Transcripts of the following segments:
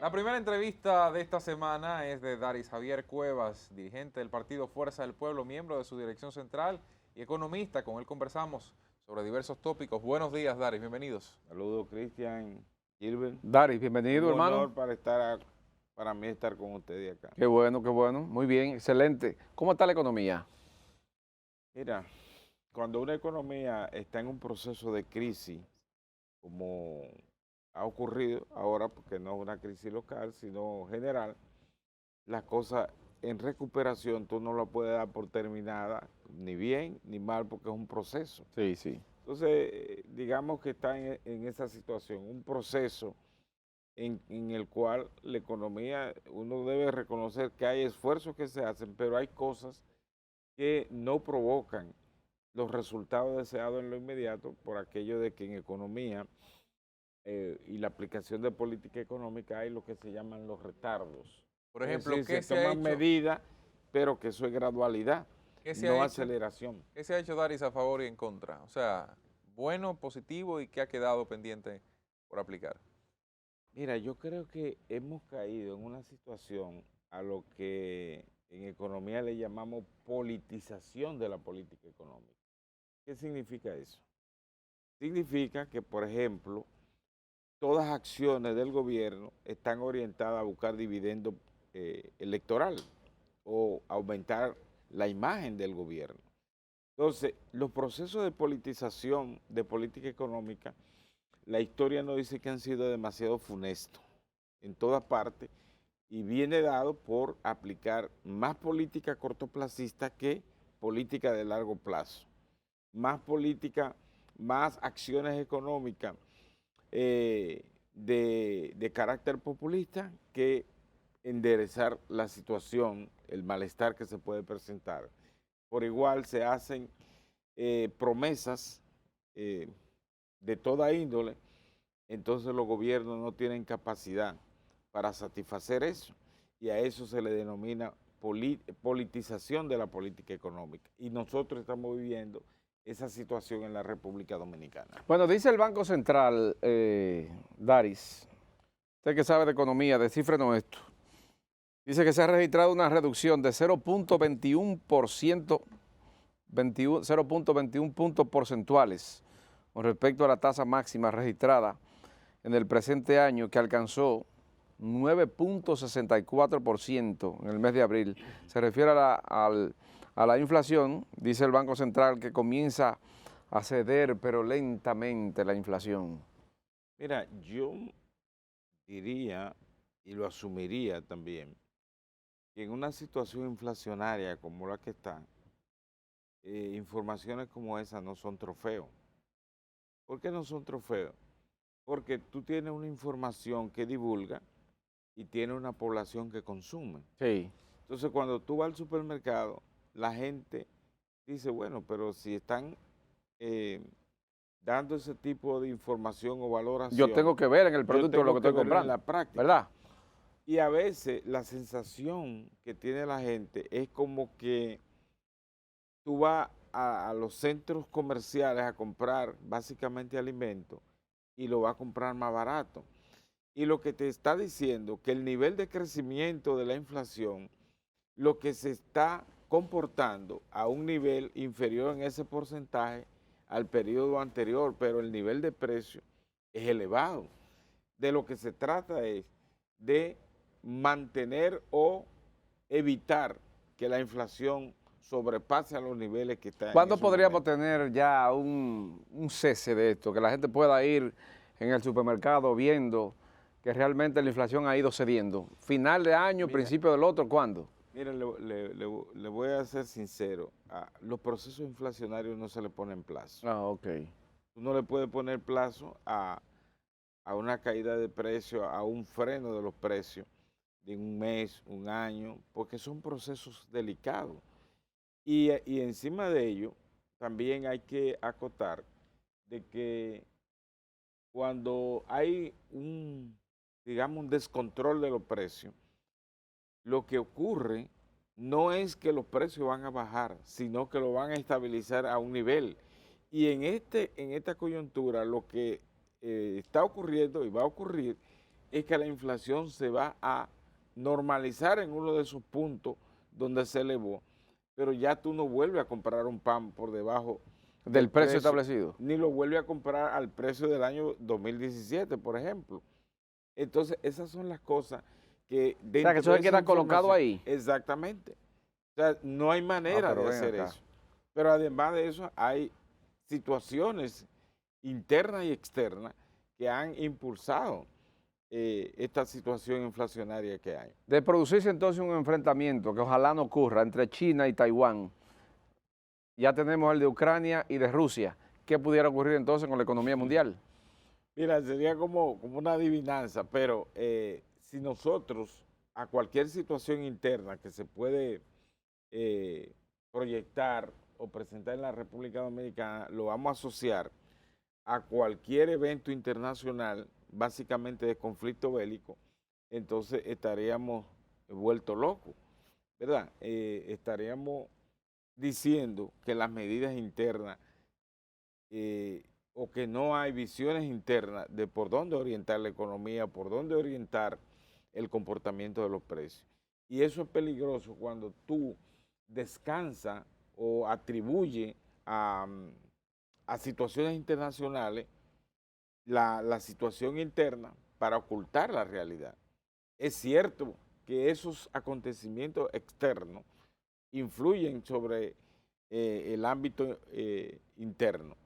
La primera entrevista de esta semana es de Daris Javier Cuevas, dirigente del partido Fuerza del Pueblo, miembro de su dirección central y economista. Con él conversamos sobre diversos tópicos. Buenos días, Daris, bienvenidos. Saludos, Cristian, Gilbert. Daris, Un bienvenido, hermano. honor para mí estar con ustedes acá. Qué bueno, qué bueno. Muy bien, excelente. ¿Cómo está la economía? Mira, cuando una economía está en un proceso de crisis, como ha ocurrido ahora, porque no es una crisis local, sino general, las cosas en recuperación tú no la puedes dar por terminada, ni bien ni mal, porque es un proceso. Sí, sí. Entonces, digamos que está en esa situación, un proceso en el cual la economía, uno debe reconocer que hay esfuerzos que se hacen, pero hay cosas que no provocan los resultados deseados en lo inmediato por aquello de que en economía y la aplicación de política económica hay lo que se llaman los retardos. Por Es ejemplo, decir, ¿qué se se ha toman hecho? medidas, pero que eso es gradualidad, ¿Qué se ha no hecho? aceleración. ¿Qué se ha hecho, Daris, a favor y en contra? O sea, bueno, positivo y qué ha quedado pendiente por aplicar. Mira, yo creo que hemos caído en una situación a lo que en economía le llamamos politización de la política económica. ¿Qué significa eso? Significa que, por ejemplo, todas acciones del gobierno están orientadas a buscar dividendo electoral o aumentar la imagen del gobierno. Entonces, los procesos de politización de política económica, la historia nos dice que han sido demasiado funestos en todas partes y viene dado por aplicar más política cortoplacista que política de largo plazo, más política, más acciones económicas de carácter populista que enderezar la situación, el malestar que se puede presentar. Por igual se hacen promesas de toda índole, entonces los gobiernos no tienen capacidad para satisfacer eso y a eso se le denomina politización de la política económica. Y nosotros estamos viviendo esa situación en la República Dominicana. Bueno, dice el Banco Central, Daris, usted que sabe de economía, descífrenos esto. Dice que se ha registrado una reducción de 0.21%, 0.21 puntos porcentuales con respecto a la tasa máxima registrada en el presente año, que alcanzó 9.64% en el mes de abril. Se refiere a la inflación, dice el Banco Central, que comienza a ceder, pero lentamente, la inflación. Mira, yo diría y lo asumiría también que en una situación inflacionaria como la que está, informaciones como esa no son trofeos. ¿Por qué no son trofeos? Porque tú tienes una información que divulga y tienes una población que consume. Sí. Entonces, cuando tú vas al supermercado, la gente dice, bueno, pero si están dando ese tipo de información o valoración, Yo tengo que ver en el yo producto lo tengo que que estoy verlo en comprando, la práctica. ¿verdad? Y a veces la sensación que tiene la gente es como que tú vas a los centros comerciales a comprar básicamente alimentos y lo vas a comprar más barato. Y lo que te está diciendo que el nivel de crecimiento de la inflación, lo que se está comportando a un nivel inferior en ese porcentaje al periodo anterior, pero el nivel de precio es elevado. De lo que se trata es de mantener o evitar que la inflación sobrepase a los niveles que está en ¿Cuándo esos podríamos momentos. tener ya un cese de esto? Que la gente pueda ir en el supermercado viendo que realmente la inflación ha ido cediendo. ¿Final de año, Mira, principio del otro, cuándo? mira, le voy a ser sincero, a los procesos inflacionarios no se le ponen plazo. Ah, ok. Tú no le puedes poner plazo a una caída de precio, a un freno de los precios de un mes, un año, porque son procesos delicados. Y encima de ello, también hay que acotar de que cuando hay digamos, un descontrol de los precios, lo que ocurre no es que los precios van a bajar, sino que lo van a estabilizar a un nivel. Y en esta coyuntura lo que está ocurriendo y va a ocurrir es que la inflación se va a normalizar en uno de esos puntos donde se elevó, pero ya tú no vuelves a comprar un pan por debajo del precio establecido. ni lo vuelves a comprar al precio del año 2017, por ejemplo. Entonces, esas son las cosas que O sea, que eso se queda colocado ahí. Exactamente. O sea, no hay manera de hacer eso. Pero además de eso, hay situaciones internas y externas que han impulsado esta situación inflacionaria que hay. De producirse entonces un enfrentamiento que ojalá no ocurra entre China y Taiwán, ya tenemos el de Ucrania y de Rusia. ¿Qué pudiera ocurrir entonces con la economía mundial? Mira, sería como una adivinanza, pero si nosotros a cualquier situación interna que se puede proyectar o presentar en la República Dominicana, lo vamos a asociar a cualquier evento internacional, básicamente de conflicto bélico, entonces estaríamos vueltos locos, ¿verdad? Estaríamos diciendo que las medidas internas o que no hay visiones internas de por dónde orientar la economía, por dónde orientar el comportamiento de los precios. Y eso es peligroso cuando tú descansas o atribuyes a situaciones internacionales la situación interna para ocultar la realidad. Es cierto que esos acontecimientos externos influyen sobre el ámbito interno,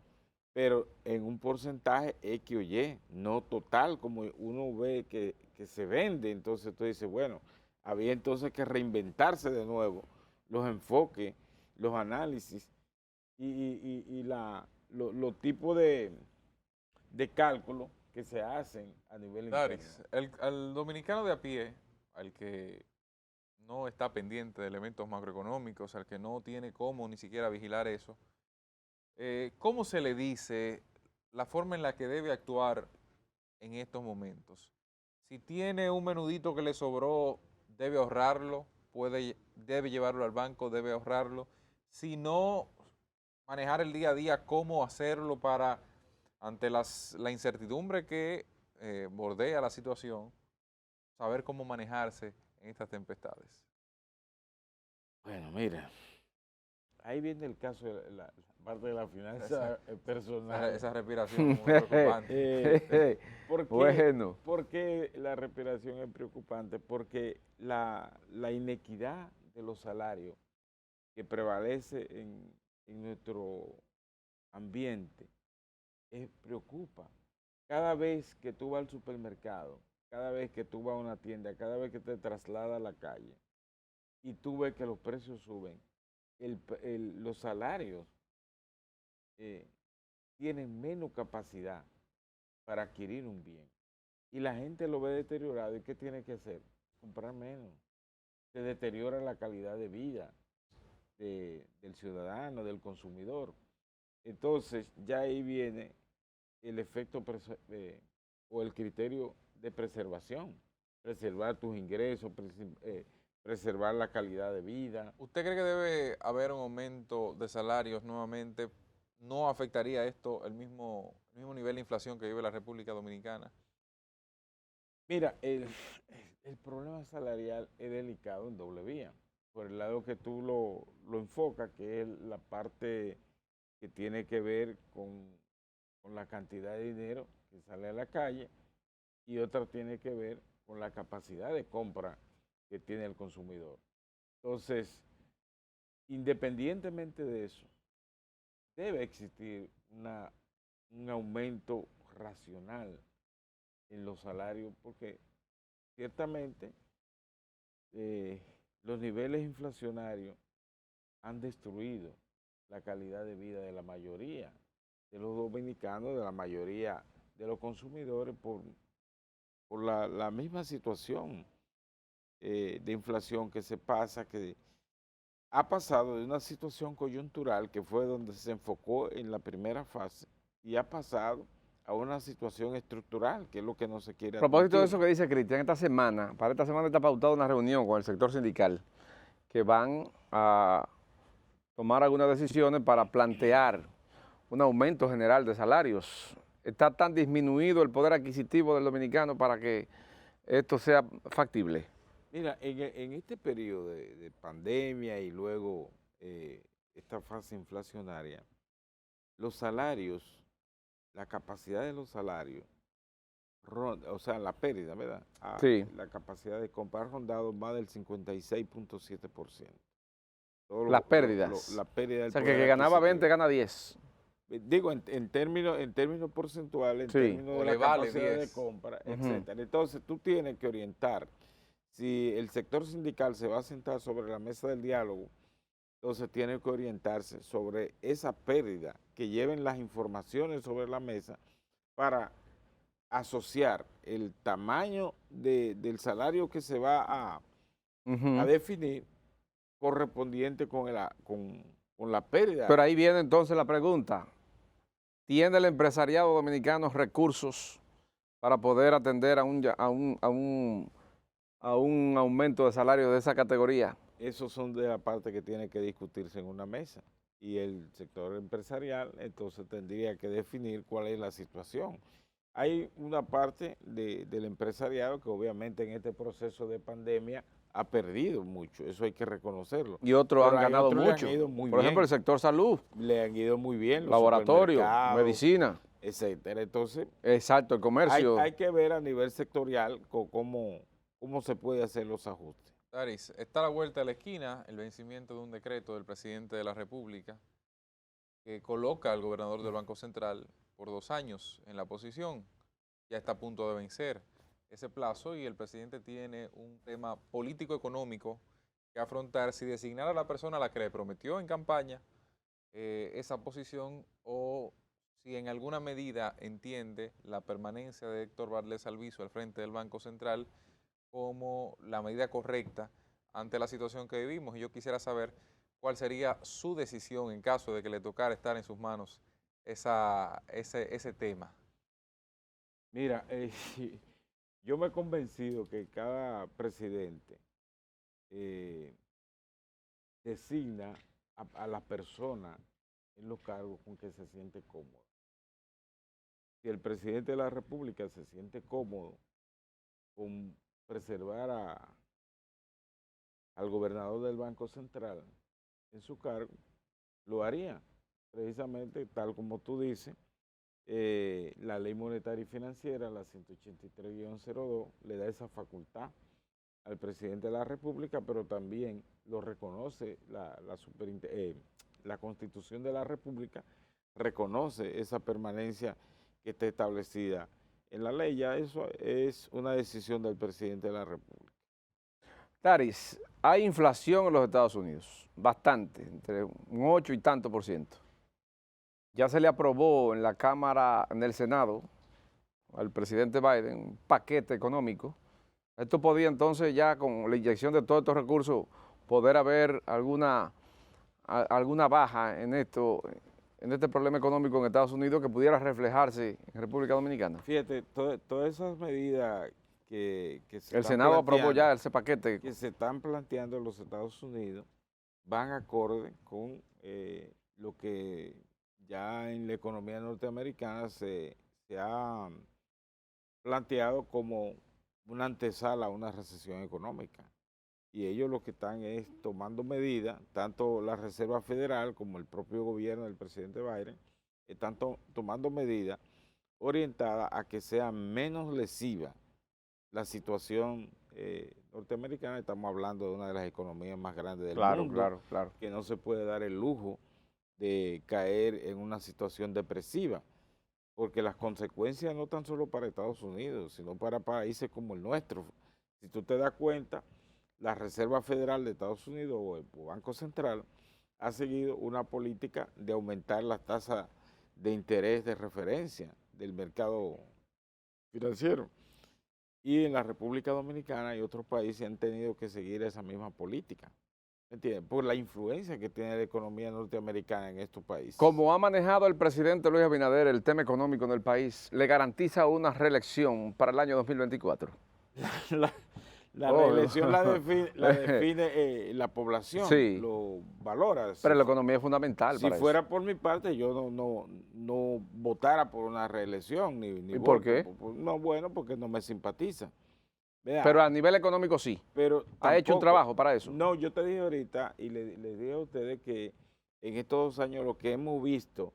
pero en un porcentaje X o Y, no total, como uno ve que se vende. Entonces tú dices, bueno, había entonces que reinventarse de nuevo los enfoques, los análisis y los tipos de cálculo que se hacen a nivel Daris, interno. al dominicano de a pie, al que no está pendiente de elementos macroeconómicos, al que no tiene cómo ni siquiera vigilar eso, ¿cómo se le dice la forma en la que debe actuar en estos momentos? Si tiene un menudito que le sobró, debe ahorrarlo, debe llevarlo al banco, debe ahorrarlo. Si no, manejar el día a día, cómo hacerlo para, ante la incertidumbre que bordea la situación, saber cómo manejarse en estas tempestades. Bueno, mira, ahí viene el caso de la parte de la finanza personal. Esa respiración muy preocupante. ¿Por qué la respiración es preocupante? Porque la inequidad de los salarios que prevalece en nuestro ambiente preocupa. Cada vez que tú vas al supermercado, cada vez que tú vas a una tienda, cada vez que te trasladas a la calle y tú ves que los precios suben, los salarios tienen menos capacidad para adquirir un bien. Y la gente lo ve deteriorado. ¿Y qué tiene que hacer? Comprar menos. Se deteriora la calidad de vida del ciudadano, del consumidor. Entonces, ya ahí viene el efecto o el criterio de preservación. Preservar tus ingresos, preservar la calidad de vida. ¿Usted cree que debe haber un aumento de salarios nuevamente? ¿No afectaría esto el mismo nivel de inflación que vive la República Dominicana? Mira, el problema salarial es delicado en doble vía. Por el lado que tú lo enfocas, que es la parte que tiene que ver con la cantidad de dinero que sale a la calle, y otra tiene que ver con la capacidad de compra que tiene el consumidor. Entonces, independientemente de eso, debe existir un aumento racional en los salarios, porque ciertamente los niveles inflacionarios han destruido la calidad de vida de la mayoría de los dominicanos, de la mayoría de los consumidores, por la misma situación de inflación que se pasa, que ha pasado de una situación coyuntural, que fue donde se enfocó en la primera fase, y ha pasado a una situación estructural, que es lo que no se quiere. A propósito de eso que dice Cristian, para esta semana está pautada una reunión con el sector sindical, que van a tomar algunas decisiones para plantear un aumento general de salarios. Está tan disminuido el poder adquisitivo del dominicano para que esto sea factible? Mira, en este periodo de pandemia y luego esta fase inflacionaria, los salarios, la capacidad de los salarios, o sea, la pérdida, ¿verdad? Sí, La capacidad de compra ha rondado más del 56.7%. Todo las pérdidas. la pérdida O del sea, que poder que ganaba 20 adquisitivo. gana 10. Digo, en términos porcentuales, en Sí. términos O de le la vale capacidad de 10. compra, Ujú. etcétera. Entonces, tú tienes que orientar. Si el sector sindical se va a sentar sobre la mesa del diálogo, entonces tiene que orientarse sobre esa pérdida, que lleven las informaciones sobre la mesa para asociar el tamaño del salario que se va a Ujú. definir correspondiente con la pérdida. Pero ahí viene entonces la pregunta. ¿Tiene el empresariado dominicano recursos para poder atender a un aumento de salario de esa categoría? Esos son de la parte que tiene que discutirse en una mesa. Y el sector empresarial entonces tendría que definir cuál es la situación. Hay una parte del empresariado que obviamente en este proceso de pandemia ha perdido mucho, eso hay que reconocerlo. Y otros Pero han hay ganado otros mucho. le han ido muy Por ejemplo, bien. el sector salud, Le han ido muy bien los laboratorio, supermercados, medicina, etcétera. Entonces, exacto, el comercio. hay que ver a nivel sectorial cómo se puede hacer los ajustes. Daris, está a la vuelta de la esquina el vencimiento de un decreto del presidente de la República que coloca al gobernador del Banco Central por 2 años en la posición. Ya está a punto de vencer ese plazo y el presidente tiene un tema político-económico que afrontar si designar a la persona a la que le prometió en campaña esa posición o si en alguna medida entiende la permanencia de Héctor Valdés Albizu al frente del Banco Central como la medida correcta ante la situación que vivimos. Y yo quisiera saber cuál sería su decisión en caso de que le tocara estar en sus manos ese tema. Mira, yo me he convencido que cada presidente designa a la persona en los cargos con que se siente cómodo. Si el presidente de la República se siente cómodo con preservar al gobernador del Banco Central en su cargo, lo haría. Precisamente, tal como tú dices, la ley monetaria y financiera, la 183-02, le da esa facultad al presidente de la República, pero también lo reconoce la Constitución de la República, reconoce esa permanencia que está establecida en la ley. Ya eso es una decisión del presidente de la República. Daris, hay inflación en los Estados Unidos, bastante, entre un 8 y tanto por ciento. Ya se le aprobó en la Cámara, en el Senado, al presidente Biden, un paquete económico. Esto podía entonces ya con la inyección de todos estos recursos poder haber alguna baja en este problema económico en Estados Unidos que pudiera reflejarse en República Dominicana. Fíjate, todas esas medidas que se El están Senado aprobó planteando, ya ese paquete. que se están planteando en los Estados Unidos, van acorde con lo que ya en la economía norteamericana se ha planteado como una antesala a una recesión económica. Y ellos lo que están es tomando medidas, tanto la Reserva Federal como el propio gobierno del presidente Biden, están tomando medidas orientadas a que sea menos lesiva la situación norteamericana. Estamos hablando de una de las economías más grandes del mundo, Claro. que no se puede dar el lujo de caer en una situación depresiva, porque las consecuencias no tan solo para Estados Unidos, sino para países como el nuestro. Si tú te das cuenta, la Reserva Federal de Estados Unidos o el Banco Central ha seguido una política de aumentar las tasas de interés de referencia del mercado financiero. Y en la República Dominicana y otros países han tenido que seguir esa misma política, ¿entiendes? Por la influencia que tiene la economía norteamericana en estos países. Como ha manejado el presidente Luis Abinader el tema económico en el país, ¿le garantiza una reelección para el año 2024? La reelección la define la población, Sí. lo valora. Pero la economía es fundamental Si para fuera eso. por mi parte, yo no votara por una reelección. Ni ¿Y por qué? No, bueno, porque no me simpatiza. Vea, Pero a nivel económico sí. pero ¿Ha hecho un tampoco- trabajo para eso? No, yo te dije ahorita y les dije a ustedes que en estos 2 años lo que hemos visto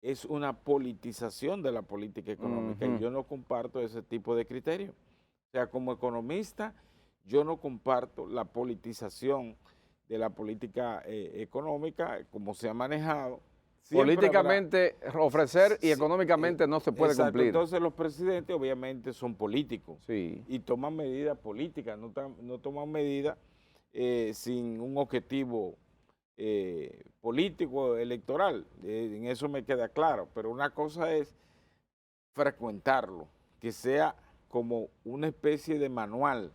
es una politización de la política económica y Ujú. yo no comparto ese tipo de criterios. O sea, como economista, yo no comparto la politización de la política económica como se ha manejado. Siempre habrá- Políticamente ofrecer y Sí, económicamente no se puede exacto. cumplir. Entonces los presidentes obviamente son políticos Sí. y toman medidas políticas, no toman medidas sin un objetivo político, electoral. En eso me queda claro. Pero una cosa es frecuentarlo, que sea como una especie de manual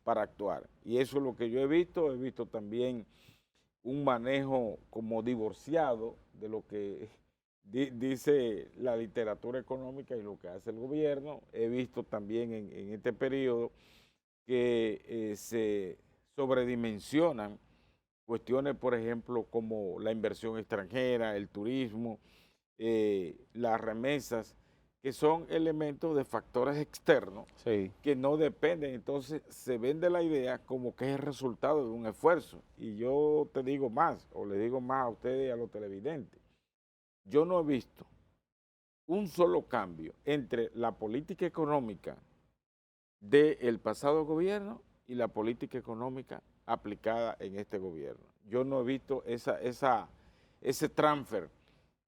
para actuar. Y eso es lo que yo he visto también un manejo como divorciado de lo que dice la literatura económica y lo que hace el gobierno. He visto también en este periodo que se sobredimensionan cuestiones, por ejemplo, como la inversión extranjera, el turismo, las remesas, que son elementos de factores externos Sí. que no dependen. Entonces se vende la idea como que es el resultado de un esfuerzo. Y yo te digo más, o le digo más a ustedes y a los televidentes. Yo no he visto un solo cambio entre la política económica del pasado gobierno y la política económica aplicada en este gobierno. Yo no he visto ese transfer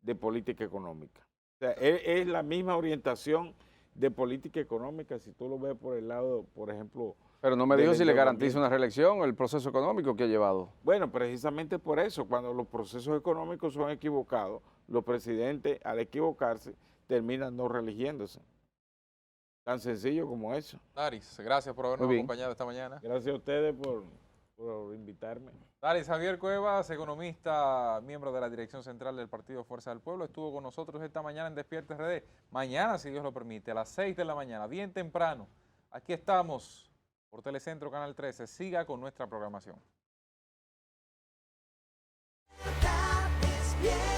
de política económica. O sea, es la misma orientación de política económica si tú lo ves por el lado, por ejemplo, Pero no me del dijo si le garantiza endeudamiento. una reelección el proceso económico que ha llevado. Bueno, precisamente por eso, cuando los procesos económicos son equivocados, los presidentes al equivocarse terminan no reeligiéndose. Tan sencillo como eso. Daris, gracias por habernos Muy bien. acompañado esta mañana. Gracias a ustedes por invitarme. Daris Javier Cuevas, economista, miembro de la dirección central del Partido Fuerza del Pueblo, estuvo con nosotros esta mañana en Despierta RD. Mañana, si Dios lo permite, a las 6 de la mañana, bien temprano. Aquí estamos por Telecentro Canal 13. Siga con nuestra programación. Despierta.